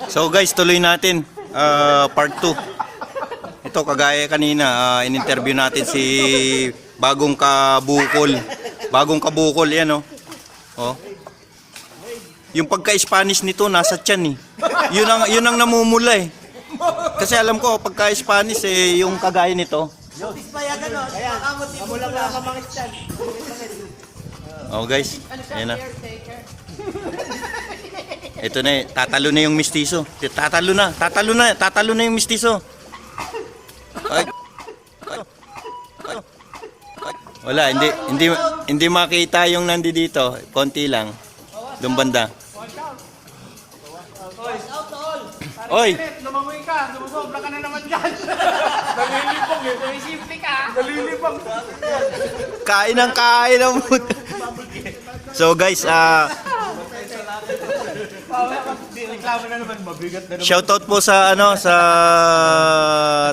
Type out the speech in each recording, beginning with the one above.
So guys, tuloy natin part 2. Ito kagaya kanina, in-interview natin si Bagong Kabukol. Bagong Kabukol yan, oh. Oh. Yung pagka-Spanish nito nasa tiyan eh. Yun ang namumula eh. Kasi alam ko pagka-Spanish eh yung kagaya nito. Oh guys, ayan na. Ito na, tatalo na yung mistiso. Tatalo na yung mistiso. Ay. Wala, hindi makita yung nandi dito. Konti lang. Doon banda. Oy! Lumangoy ka, sumusobra ka na naman dyan. Nalilipong eh, may simple ka. Nalilipong. Kain ang mood. So guys, reklamo na naman, mabigat na naman. shoutout po sa sa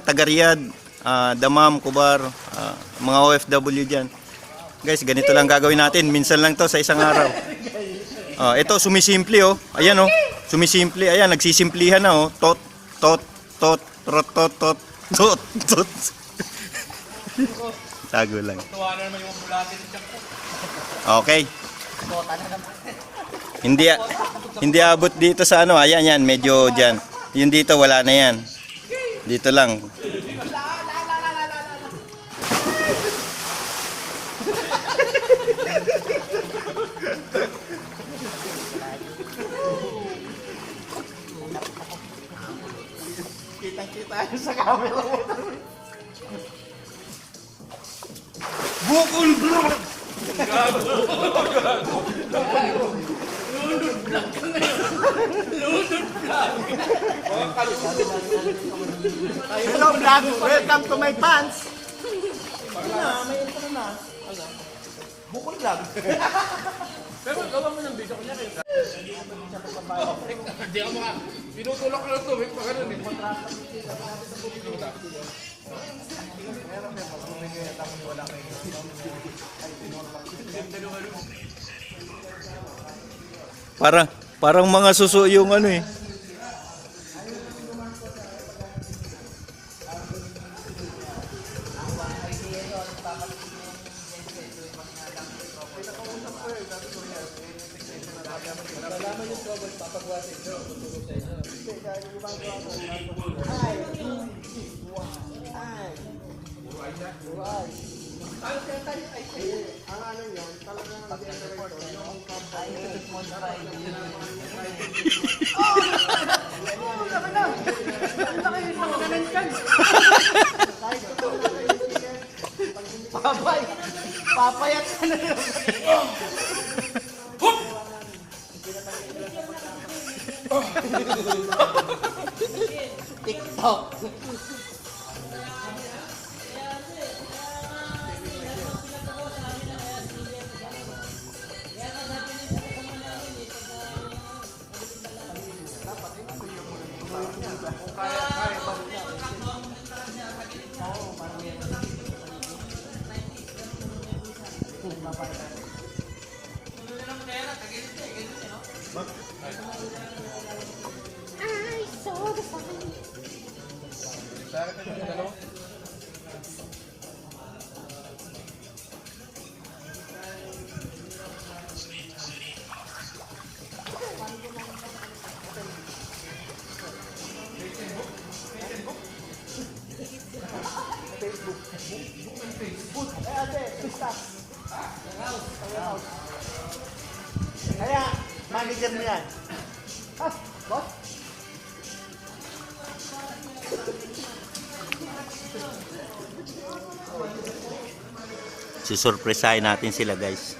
taga Riyadh, Damam, Kubar, mga OFW diyan. Guys, ganito lang gagawin natin. Minsan lang 'to sa isang araw. Ito sumisimple oh. Ayan oh. Sumisimple. Ayan, nagsisimplihan na oh. Tot. Tago lang. Tuwa na naman yung bulatin ng tiyak ko. Okay. Hindi abot dito sa ano. Ayan yan, medyo diyan. Yung dito wala na yan. Dito lang. Kita sa camera mo. Bukol bro. Hello vlog, welcome to my pants. May intro na. Bukol vlog. Pero gawa mo ng video kunya kayo. Hindi ako maka. Pinutulak ko lang ito. May pagkaroon eh. Parang mga suso yung ano eh. Papayat ka na yun. TikTok. I saw the sign. Kaya, manager mo yan. Boss? Susurpresahin natin sila guys.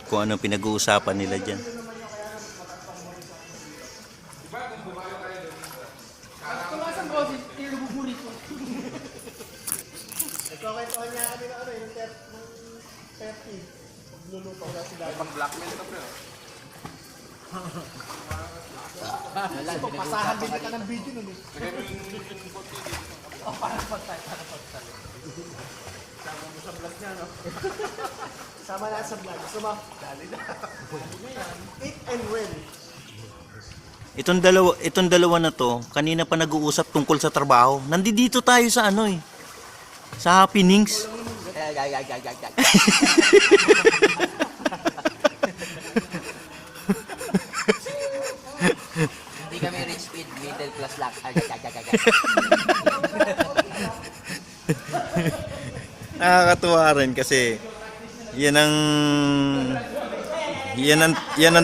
Kung anong pinag-uusapan nila dyan. Tumasan ko, tinububuli ko. Nagkakwentuhan niya kami na ano, yung 30. Pagluluto na sila. Pag-blackmail ka bro. Pasahan din ka ng video nun eh. Para pagtay. Sama mo sa vlog niya, no? Sama na sa vlog. Gusto mo? Dali na. Eat and win. Itong dalawa na to, kanina pa nag-uusap tungkol sa trabaho. Nandito tayo sa ano eh. Sa happenings. Hindi kami rich kid, middle class lang. Nakakatuwa rin kasi yan ang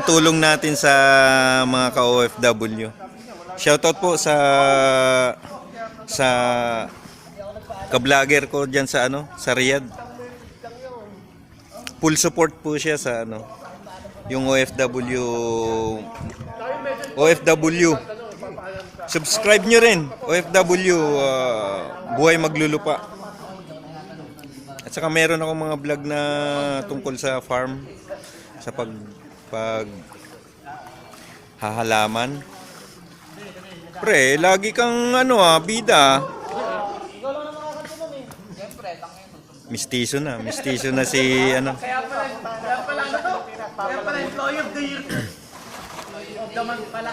tulong natin sa mga ka-OFW. Shoutout po sa ka-vlogger ko diyan sa sa Riyadh. Full support po siya sa yung OFW. Subscribe nyo rin. OFW, buhay maglulupa. At saka meron akong mga vlog na tungkol sa farm, sa pag hahalaman. Pre, lagi kang bida. Mistiso na si Kaya pala employee of the year. Of the month pala.